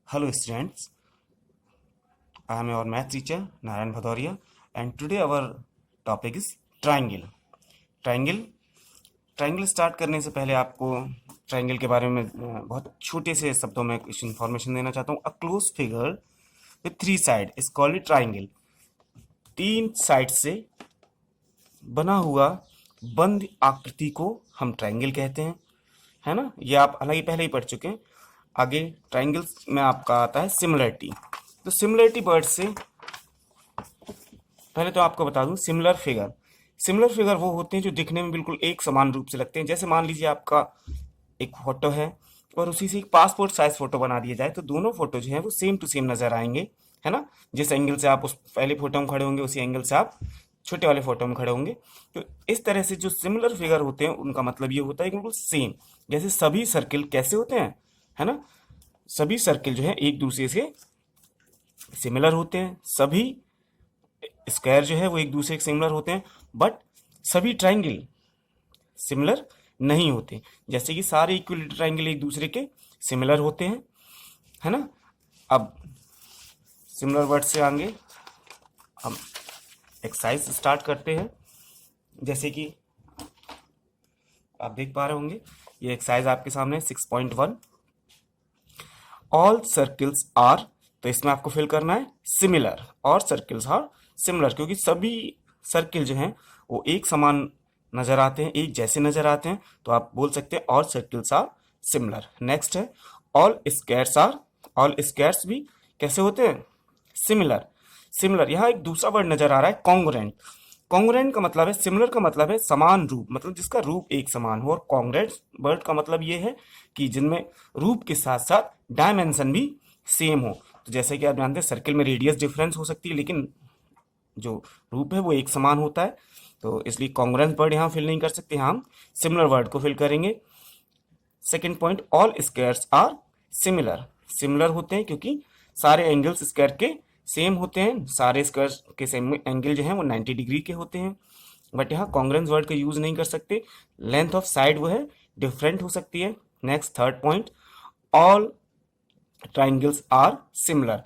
Hello students, I am your math teacher Narayan Bhadoria and today our topic is triangle. Triangle triangle start करने से पहले आपको triangle के बारे में बहुत छोटे से शब्दों में कुछ इन्फॉर्मेशन देना चाहता हूँ. A close figure with three side is called triangle. तीन साइड से बना हुआ बंद आकृति को हम ट्राइंगल कहते हैं, है ना. ये आप हालांकि पहले ही पढ़ चुके हैं. आगे ट्राइंगल्स में आपका आता है सिमिलरिटी. तो सिमिलरिटी वर्ड से पहले तो आपको बता दूं सिमिलर फिगर वो होते हैं जो दिखने में बिल्कुल एक समान रूप से लगते हैं. जैसे मान लीजिए आपका एक फोटो है और उसी से एक पासपोर्ट साइज फोटो बना दिया जाए तो दोनों फोटो जो है वो सेम टू सेम नजर आएंगे, है ना. जिस एंगल से आप उस पहले फोटो में खड़े होंगे उसी एंगल से आप छोटे वाले फोटो में खड़े होंगे. तो इस तरह से जो सिमिलर फिगर होते हैं उनका मतलब ये होता है बिल्कुल सेम. जैसे सभी सर्किल कैसे होते हैं, है ना. सभी सर्किल जो है एक दूसरे से सिमिलर होते हैं. सभी स्क्वायर जो है वो एक दूसरे के सिमिलर होते हैं. बट सभी ट्राइंगल सिमिलर नहीं होते. जैसे कि सारे इक्विलेटरल ट्राइंगल एक दूसरे के सिमिलर होते हैं, है ना. अब सिमिलर वर्ड से आगे हम एक्सरसाइज स्टार्ट करते हैं. जैसे कि आप देख पा रहे होंगे ये एक्सरसाइज आपके सामने 6.1 ऑल सर्किल्स आर. तो इसमें आपको फिल करना है सिमिलर और सर्किल्स आर सिमिलर, क्योंकि सभी सर्किल जो हैं वो एक समान नजर आते हैं, एक जैसे नजर आते हैं. तो आप बोल सकते हैं all circles are similar. Next है all squares are. All squares भी कैसे होते हैं, सिमिलर. यहाँ एक दूसरा वर्ड नजर आ रहा है कॉन्ग्रुएंट. कॉन्ग्रुएंट का मतलब है, सिमिलर का मतलब है समान रूप, मतलब जिसका रूप एक समान हो. और कॉन्ग्रुएंट वर्ड का मतलब ये है कि जिनमें रूप के साथ साथ डायमेंशन भी सेम हो. तो जैसे कि आप जानते हैं सर्किल में रेडियस डिफरेंस हो सकती है लेकिन जो रूप है वो एक समान होता है. तो इसलिए कॉन्ग्रुएंट वर्ड यहाँ फिल नहीं कर सकते, हम सिमिलर वर्ड को फिल करेंगे. Second point all squares are similar होते हैं क्योंकि सारे एंगल्स स्क्वायर के सेम होते हैं. सारे स्क्वायर के सेम एंगल जो है वो 90 डिग्री के होते हैं. बट यहाँ कॉन्ग्रुएंट वर्ड का यूज नहीं कर सकते. लेंथ ऑफ साइड वो है डिफरेंट हो सकती है. Next third point all triangles are similar.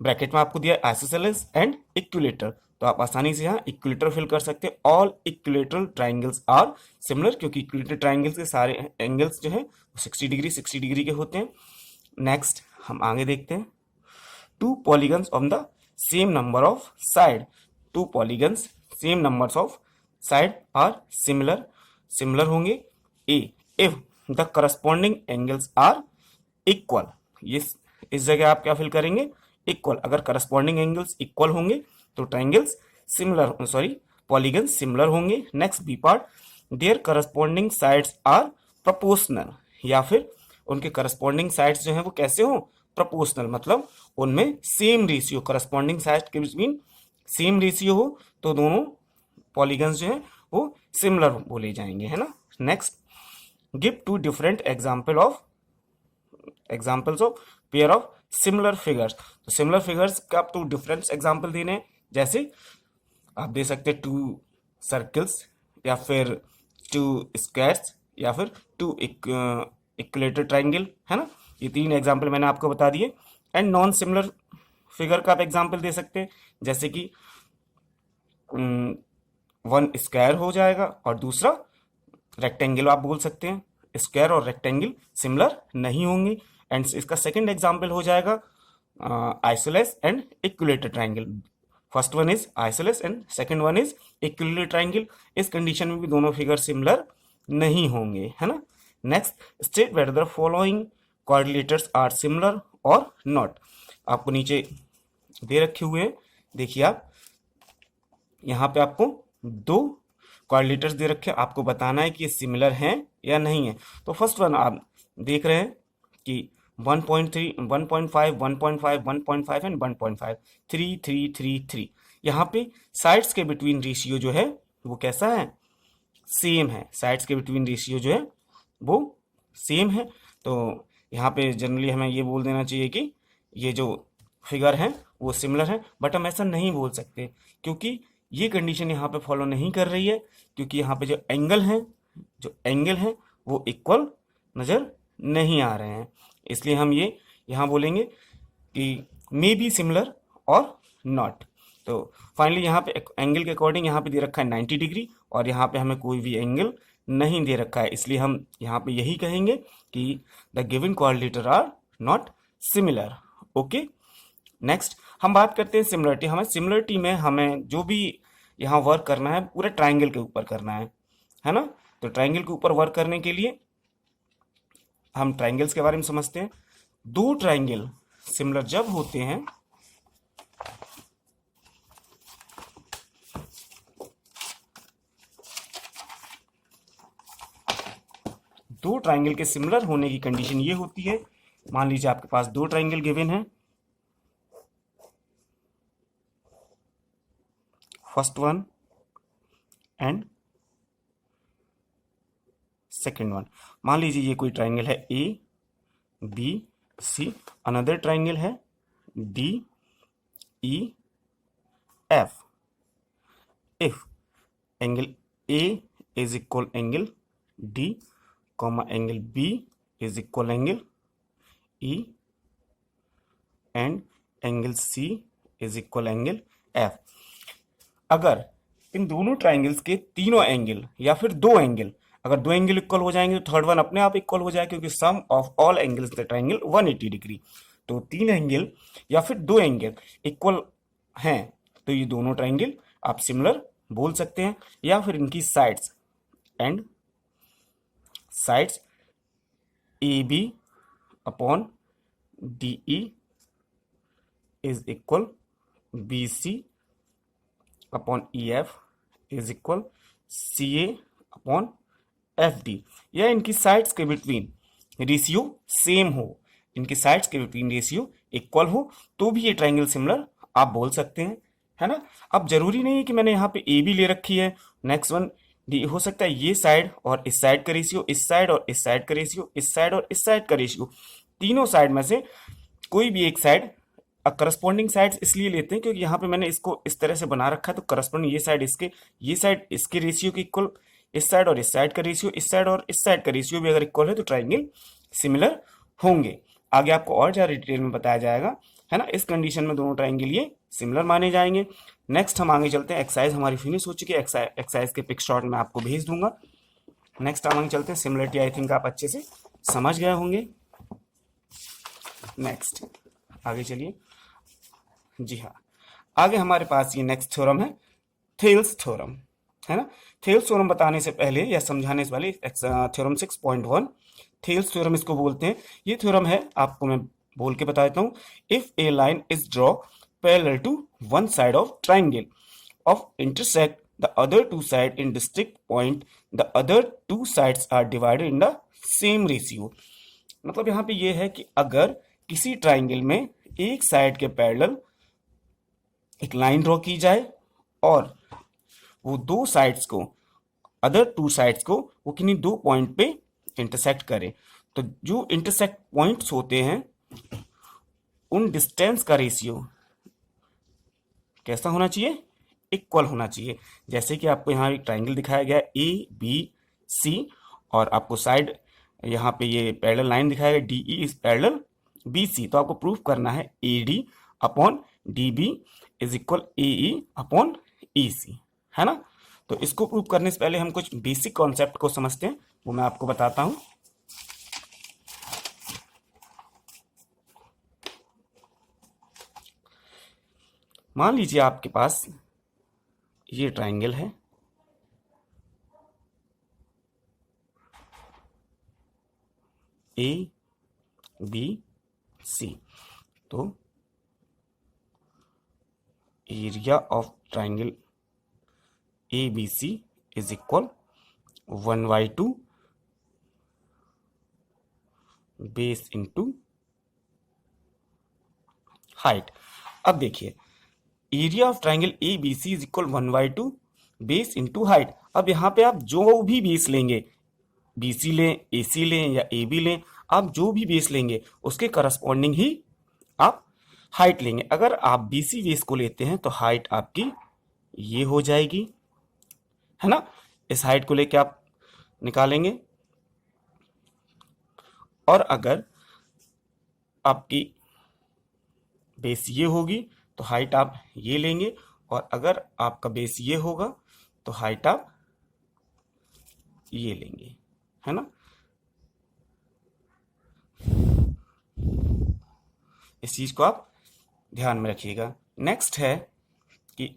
Bracket में आपको दिया आइसोसेलेस एंड इक्विलेटर, तो आप आसानी से यहाँ इक्विलेटर फिल कर सकते हैं. All equilateral triangles are similar क्योंकि इक्विलेटर ट्राइंगल्स के सारे एंगल्स जो है 60 डिग्री के होते हैं. नेक्स्ट हम आगे देखते हैं two polygons on the same number of side. Two polygons same numbers of side are similar होंगे. A if the corresponding angles are equal. ये इस जगह आप क्या फिल करेंगे, इक्वल. अगर करस्पॉन्डिंग एंगल्स इक्वल होंगे तो ट्राइंगल्स पॉलीगन्स सिमिलर होंगे. Next B part their corresponding sides are proportional, या फिर उनके करस्पॉन्डिंग साइड्स जो हैं वो कैसे हो, प्रोपोर्शनल, मतलब उनमें सेम रेशियो, करस्पॉन्डिंग साइड के बीच सेम रेशियो हो तो दोनों पॉलीगन्स जो है वो सिमिलर बोले जाएंगे, है ना. Next give two different examples of pair of similar figures. तो सिमिलर फिगर्स का आप टू डिफरेंट एग्जाम्पल देने हैं. जैसे आप दे सकते हैं टू सर्कल्स या फिर टू स्क्वायर्स या फिर टू इक्विलेटर ट्राइंगल, है ना. ये तीन एग्जाम्पल मैंने आपको बता दिए. एंड नॉन सिमिलर फिगर का आप एग्जाम्पल दे सकते हैं जैसे कि वन स्क्वायर हो जाएगा और दूसरा रेक्टेंगल आप बोल सकते हैं. स्क्वायर और रेक्टेंगल सिमिलर नहीं होंगे. एंड इसका सेकंड एग्जाम्पल हो जाएगा isosceles and equilateral triangle. First one is isosceles and second one is equilateral triangle. इस कंडीशन में भी दोनों फिगर सिमिलर नहीं होंगे, है ना. Next state whether the following coordinators are similar और नॉट. आपको नीचे दे रखे हुए हैं, देखिए आप यहाँ पे आपको दो कोऑर्डिनेटर्स दे रखे हैं. आपको बताना है कि ये सिमिलर हैं या नहीं है. तो फर्स्ट वन आप देख रहे हैं कि 1.3, 1.5, 1.5, 1.5 एंड 1.5, 3, 3, 3, 3. यहाँ पे साइड्स के बिटवीन रेशियो जो है वो कैसा है, सेम है. साइड्स के बिटवीन रेशियो जो है वो सेम है. तो यहाँ पे जनरली हमें ये बोल देना चाहिए कि ये जो फिगर हैं वो सिमिलर हैं. बट हम ऐसा नहीं बोल सकते क्योंकि ये कंडीशन यहाँ पे फॉलो नहीं कर रही है, क्योंकि यहाँ पे जो एंगल हैं वो इक्वल नज़र नहीं आ रहे हैं. इसलिए हम ये यहाँ बोलेंगे कि मे बी सिमिलर और नॉट। तो फाइनली यहाँ पे एंगल के अकॉर्डिंग यहाँ पे दे रखा है 90 डिग्री और यहाँ पे हमें कोई भी एंगल नहीं दे रखा है, इसलिए हम यहाँ पे यही कहेंगे कि the given quadrilateral are not similar. Okay, next हम बात करते हैं सिमिलरिटी। हमें सिमिलरिटी में हमें जो भी यहाँ वर्क करना है पूरे ट्राइंगल के ऊपर करना है ना। तो ट्राइंगल के ऊपर वर्क करने के लिए हम ट्राइंगल्स के बारे में समझते हैं। दो ट्राइंगल सिमिलर जब होते हैं दो ट्राइंगल के सिमिलर होने की कंडीशन ये होती है, मान लीजिए आपके पास दो ट्राइंगल गिवन है, first one and second one. मान लीजिए ये कोई ट्राइंगल है A B C, another triangle है D E F. If angle A is equal angle D comma angle B is equal angle E and angle C is equal angle F. अगर इन दोनों triangles के तीनों angle या फिर दो angle, अगर दो एंगल इक्वल हो जाएंगे तो थर्ड वन अपने आप इक्वल हो जाए, क्योंकि sum of all angles the triangle 180 degree. तो तीन एंगल या फिर दो एंगल इक्वल हैं तो ये दोनों ट्राइंगल आप सिमिलर बोल सकते हैं, या फिर इनकी sides and sides A B upon D E is equal B C upon E F is equal C A upon F D, या इनकी साइड्स के बिटवीन रेशियो सेम हो, इनकी साइड्स के बिटवीन रेशियो इक्वल हो तो भी ये ट्राइंगल सिमिलर आप बोल सकते हैं, है ना। अब जरूरी नहीं है कि मैंने यहाँ पे ए बी ले रखी है, नेक्स्ट वन डी, हो सकता है ये साइड और इस साइड का रेशियो, इस साइड और इस साइड का रेशियो, इस साइड और इस साइड का रेशियो, तीनों साइड में से कोई भी एक साइड। करस्पॉन्डिंग साइड्स इसलिए लेते हैं क्योंकि यहाँ पे मैंने इसको इस तरह से बना रखा है, तो करस्पॉन्डिंग ये साइड इसके रेशियो के इक्वल, इस साइड और इस साइड का रेशियो, इस साइड और इस साइड का रेशियो भी अगर इक्वल है तो ट्राइंगल सिमिलर होंगे। आगे आपको और ज़्यादा डिटेल में बताया जाएगा, है ना। इस कंडीशन में दोनों ट्राइंगल ये सिमिलर माने जाएंगे। नेक्स्ट हम आगे चलते हैं, एक्सरसाइज हमारी फिनिश हो चुकी है, एक्सरसाइज के पिक शॉट में आपको भेज दूंगा। नेक्स्ट हम आगे चलते हैं, सिमिलरिटी आई थिंक आप अच्छे से समझ गए होंगे। नेक्स्ट आगे चलिए, जी हाँ, आगे हमारे पास ये नेक्स्ट थ्योरम है थेल्स थ्योरम, है ना। थेल्स थ्योरम बताने से पहले या समझाने से पहले थ्योरम 6.1 थेल्स थ्योरम इसको बोलते हैं। ये थ्योरम है, आपको मैं बोल के बता देता हूँ। If a line is draw parallel to one side of triangle of intersect the other two side in distinct point, the other two sides are divided in the same ratio. मतलब यहाँ पे ये है कि अगर किसी ट्राइंगल में एक साइड के पैरेलल एक लाइन ड्रॉ की जाए और वो दो साइड्स को, अदर टू साइड्स को वो किन्हीं दो पॉइंट पे इंटरसेक्ट करे, तो जो इंटरसेक्ट पॉइंट्स होते हैं उन डिस्टेंस का रेशियो कैसा होना चाहिए, इक्वल होना चाहिए। जैसे कि आपको यहाँ एक ट्राइंगल दिखाया गया है ए बी सी, और आपको साइड यहाँ पे ये पैरेलल लाइन दिखाया गया D E is parallel B C, तो आपको प्रूफ करना है A D upon D B is equal A E upon E C, है ना। तो इसको प्रूव करने से पहले हम कुछ बेसिक कॉन्सेप्ट को समझते हैं, वो मैं आपको बताता हूं। मान लीजिए आपके पास ये ट्राइंगल है, ए बी सी, तो area of triangle A B C is equal 1/2 base into height. अब देखिए, area of triangle A B C is equal 1/2 base into height. अब यहाँ पे आप जो भी बेस लेंगे, बी सी लें, ए सी लें या ए बी लें, आप जो भी बेस लेंगे उसके करस्पॉन्डिंग ही आप हाइट लेंगे। अगर आप बी सी बेस को लेते हैं तो हाइट आपकी ये हो जाएगी, है ना। इस हाइट को लेके आप निकालेंगे। और अगर आपकी बेस ये होगी तो हाइट आप ये लेंगे, और अगर आपका बेस ये होगा तो हाइट आप ये लेंगे, है ना। इस चीज को आप ध्यान में रखिएगा। नेक्स्ट है कि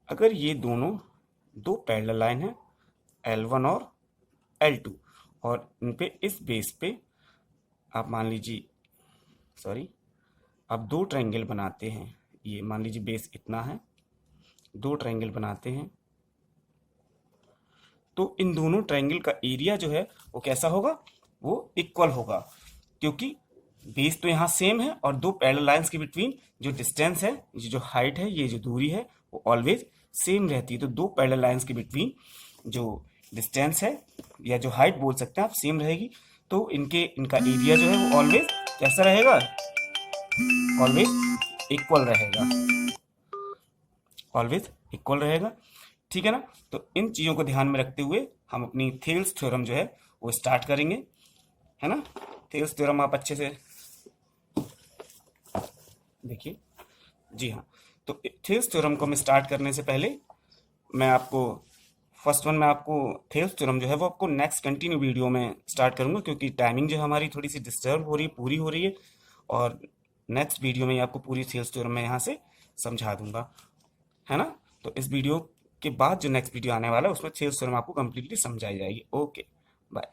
अगर ये दोनों दो पैरेलल लाइन है L1 और L2, और इन पे इस बेस पे आप मान लीजिए, सॉरी, आप दो ट्रायंगल बनाते हैं। ये मान लीजिए बेस इतना है, दो ट्रायंगल बनाते हैं, तो इन दोनों ट्रायंगल का एरिया जो है वो कैसा होगा, वो इक्वल होगा, क्योंकि बेस तो यहाँ सेम है और दो पैरेलल लाइंस के बिटवीन जो डिस्टेंस है, ये जो हाइट है, ये जो दूरी है, वो ऑलवेज सेम रहती है। तो दो पैरेलल लाइंस के बिटवीन जो डिस्टेंस है या जो हाइट बोल सकते हैं आप, सेम रहेगी। तो इनका एरिया जो है वो ऑलवेज कैसा रहेगा, ऑलवेज इक्वल रहेगा, ऑलवेज इक्वल रहेगा। ठीक है ना। तो इन चीज़ों को ध्यान में रखते हुए हम अपनी थेल्स थ्योरम जो है वो स्टार्ट करेंगे, है ना। थेल्स थ्योरम आप अच्छे से देखिए। जी हाँ, तो थेल्स थ्योरम को मैं स्टार्ट करने से पहले मैं आपको फर्स्ट वन में आपको थेल्स थ्योरम जो है वो आपको नेक्स्ट कंटिन्यू वीडियो में स्टार्ट करूंगा, क्योंकि टाइमिंग जो है हमारी थोड़ी सी डिस्टर्ब हो रही है, पूरी हो रही है, और नेक्स्ट वीडियो में आपको पूरी थेल्स थ्योरम मैं यहाँ से समझा दूंगा, है ना। तो इस वीडियो के बाद जो नेक्स्ट वीडियो आने वाला है उसमें थेल्स थ्योरम आपको कंप्लीटली समझाई जाएगी। Okay, bye.